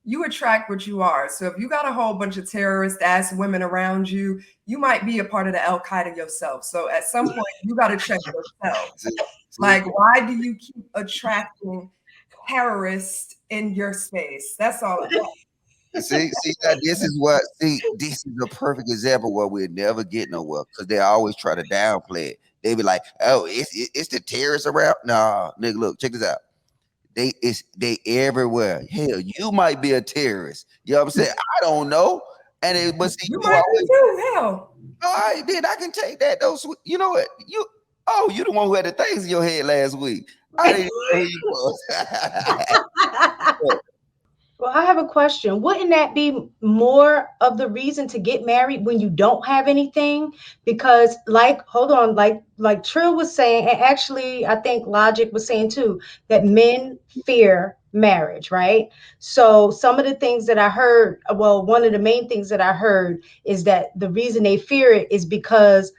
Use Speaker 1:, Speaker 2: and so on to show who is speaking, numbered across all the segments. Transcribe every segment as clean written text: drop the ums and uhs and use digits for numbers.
Speaker 1: you attract what you are. So if you got a whole bunch of terrorist ass women around you, you might be a part of the Al Qaeda yourself. So at some point, you got to check yourself. Like, why do you keep attracting terrorists in your space? That's all.
Speaker 2: Now, this is a perfect example where we'll never get nowhere because they always try to downplay it. They be like, "Oh, it's the terrorists around." Nah, nigga, look, check this out. They everywhere. Hell, you might be a terrorist. You know what I'm saying? I don't know. But see,
Speaker 1: you might be too. Hell,
Speaker 2: all right, then I can take that. Those, you know what? You the one who had the things in your head last week. I didn't know who you was.
Speaker 3: Well, I have a question. Wouldn't that be more of the reason to get married when you don't have anything? Because, like, hold on, like Trill was saying, and actually I think Logic was saying too, that men fear marriage, right? So some of the things that I heard, well, one of the main things that I heard is that the reason they fear it is because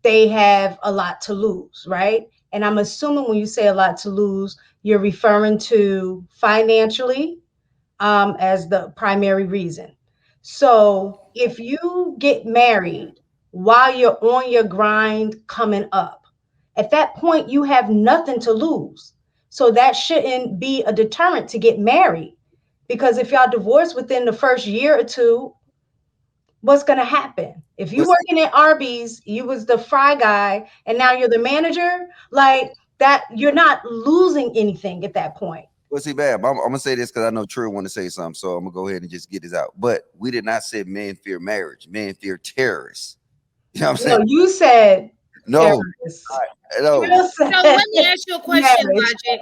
Speaker 3: they have a lot to lose, right? And I'm assuming when you say a lot to lose, you're referring to financially, as the primary reason. So if you get married while you're on your grind coming up, at that point, you have nothing to lose. So that shouldn't be a deterrent to get married. Because if y'all divorce within the first year or two, what's going to happen? If you working at Arby's, you was the fry guy, and now you're the manager, like that, you're not losing anything at that point.
Speaker 2: Well, see, Bab, I'm gonna say this because I know True want to say something, so I'm gonna go ahead and just get this out. But we did not say men fear marriage; men fear terrorists. You know what I'm saying?
Speaker 3: No, you said
Speaker 2: no. No.
Speaker 4: So let me ask you a question, Logic.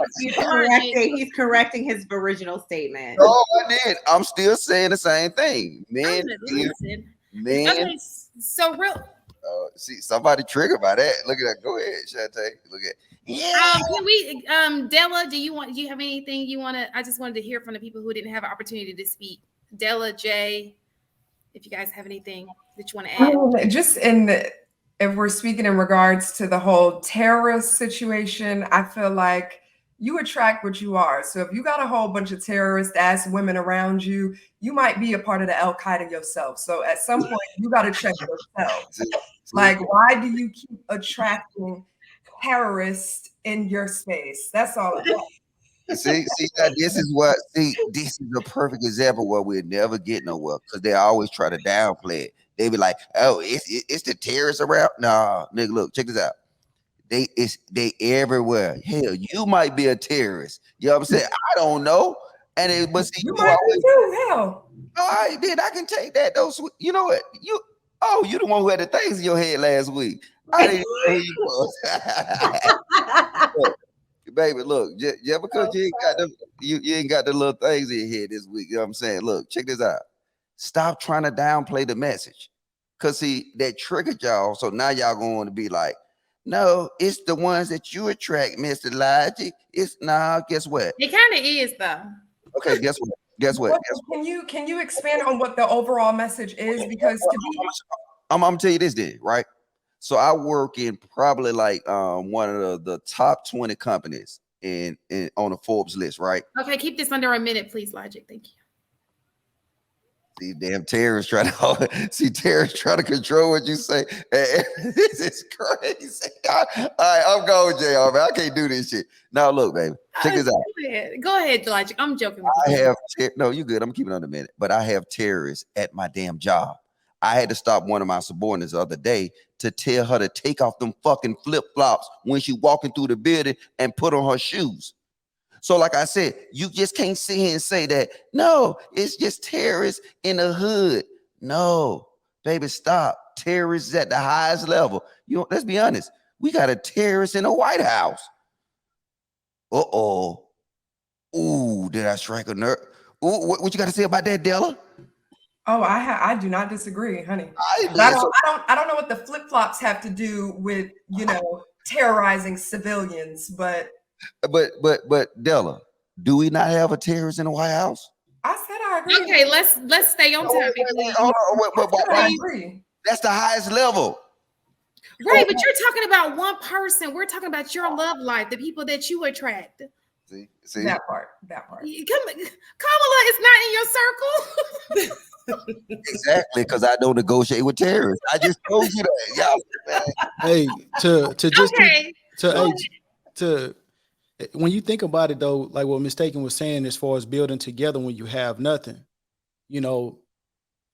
Speaker 5: He's correcting his original statement.
Speaker 2: No, I did. I'm still saying the same thing. Men, men.
Speaker 4: Okay, so real.
Speaker 2: See, somebody triggered by that. Look at that. Go ahead, Shantae. Look at.
Speaker 4: Yeah. Can we, Della? Do you have anything you want to? I just wanted to hear from the people who didn't have an opportunity to speak. Della, Jay, if you guys have anything that you want to add.
Speaker 1: Just if we're speaking in regards to the whole terrorist situation, I feel like you attract what you are. So if you got a whole bunch of terrorist ass women around you, you might be a part of the Al Qaeda yourself. So at some point, you got to check yourself. Like, why do you keep attracting terrorists in your space? That's all.
Speaker 2: See, now this is a perfect example where we'll never get nowhere because they always try to downplay it. They be like, "Oh, it's the terrorists around." Nah, nigga, look, check this out. They everywhere. Hell, you might be a terrorist. You know what I'm saying? I don't know. But see,
Speaker 1: you might be too. Hell,
Speaker 2: all right, then I can take that. Those, you know what? You the one who had the things in your head last week. I didn't know who you was. Baby, look, yeah, because you ain't got the little things in your head this week. You know what I'm saying? Look, check this out. Stop trying to downplay the message. Cause see, that triggered y'all. So now y'all going to be like, no, it's the ones that you attract, Mr. Logic. Guess what?
Speaker 4: It kind of is though.
Speaker 2: Okay, guess what? Guess what?
Speaker 1: Can you expand on what the overall message is? Because
Speaker 2: I'm gonna tell you this then, right? So I work in probably like one of the top 20 companies in on the Forbes list, right?
Speaker 4: Okay, keep this under a minute, please, Logic. Thank you.
Speaker 2: These damn terrorists trying to control what you say. This is crazy. All right, I'm going, JR, man. I can't do this shit. Now, look, baby. Check this out.
Speaker 4: Go ahead, Logic. I'm joking with you.
Speaker 2: No, you good. I'm keeping it on a minute. But I have terrorists at my damn job. I had to stop one of my subordinates the other day to tell her to take off them fucking flip-flops when she walking through the building and put on her shoes. So like I said, you just can't sit here and say that, no, it's just terrorists in the hood. No, baby, stop. Terrorists at the highest level. Let's be honest. We got a terrorist in the White House. Uh-oh. Ooh, did I strike a nerve? Ooh, what you got to say about that, Della?
Speaker 1: Oh, I do not disagree, honey. I don't know what the flip-flops have to do with, terrorizing civilians, but
Speaker 2: Della, do we not have a terrorist in the White House?
Speaker 1: I said I agree.
Speaker 4: Okay, let's stay on topic.
Speaker 1: I agree.
Speaker 2: That's the highest level.
Speaker 4: Right, but you're talking about one person. We're talking about your love life, the people that you attract.
Speaker 2: See,
Speaker 1: That part.
Speaker 4: Kamala is not in your circle.
Speaker 2: exactly, because I don't negotiate with terrorists. I just told you that, y'all. Man.
Speaker 6: Hey, to just
Speaker 4: Okay.
Speaker 6: to when you think about it though, like what Mistaken was saying, as far as building together when you have nothing, you know,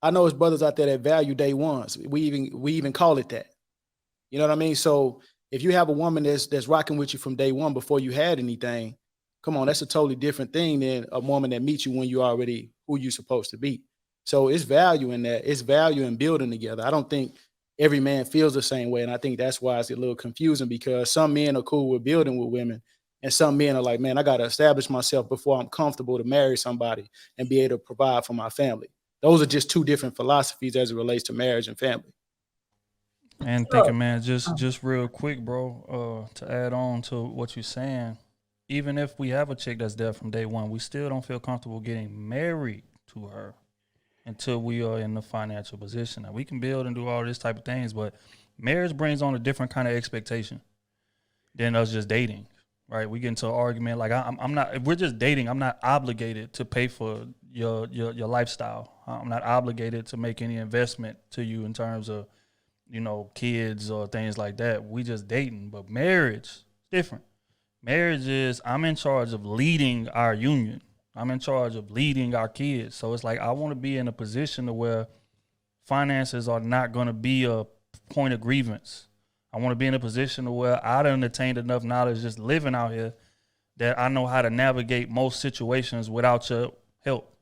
Speaker 6: I know there's brothers out there that value day ones. We even call it that. You know what I mean? So if you have a woman that's rocking with you from day one before you had anything, come on, that's a totally different thing than a woman that meets you when you already who you're supposed to be. So it's value in that. It's value in building together. I don't think every man feels the same way. And I think that's why it's a little confusing, because some men are cool with building with women. And some men are like, man, I got to establish myself before I'm comfortable to marry somebody and be able to provide for my family. Those are just two different philosophies as it relates to marriage and family.
Speaker 7: And thinking, man, just real quick, bro, to add on to what you're saying, even if we have a chick that's there from day one, we still don't feel comfortable getting married to her until we are in the financial position. Now, we can build and do all this type of things, but marriage brings on a different kind of expectation than us just dating, right? We get into an argument like I'm not. If we're just dating, I'm not obligated to pay for your lifestyle. I'm not obligated to make any investment to you in terms of, you know, kids or things like that. We just dating. But marriage is different. Marriage is I'm in charge of leading our union. I'm in charge of leading our kids. So it's like I want to be in a position to where finances are not going to be a point of grievance. I want to be in a position to where I done attained enough knowledge just living out here that I know how to navigate most situations without your help.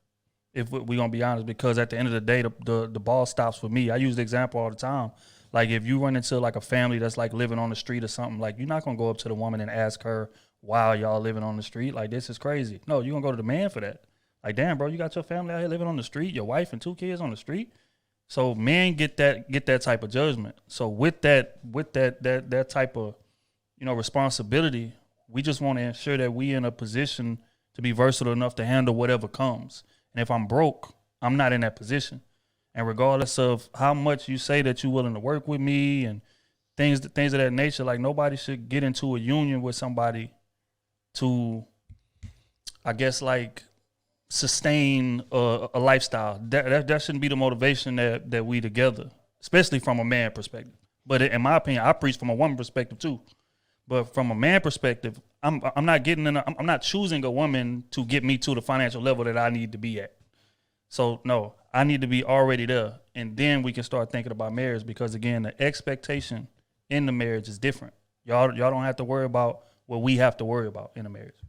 Speaker 7: If we're going to be honest, because at the end of the day, the ball stops with me. I use the example all the time. Like if you run into like a family that's like living on the street or something, like you're not going to go up to the woman and ask her, why y'all living on the street? Like, this is crazy. No, you're going to go to the man for that. Like, damn, bro, you got your family out here living on the street, your wife and 2 kids on the street. So men get that type of judgment. So with that type of, you know, responsibility, we just want to ensure that we in a position to be versatile enough to handle whatever comes. And if I'm broke, I'm not in that position. And regardless of how much you say that you're willing to work with me and things of that nature, like nobody should get into a union with somebody to, I guess, like sustain a lifestyle. That shouldn't be the motivation that we together, especially from a man perspective. But in my opinion, I preach from a woman perspective too. But from a man perspective, I'm not choosing a woman to get me to the financial level that I need to be at. So no, I need to be already there, and then we can start thinking about marriage, because again, the expectation in the marriage is different. Y'all don't have to worry about what we have to worry about in a marriage.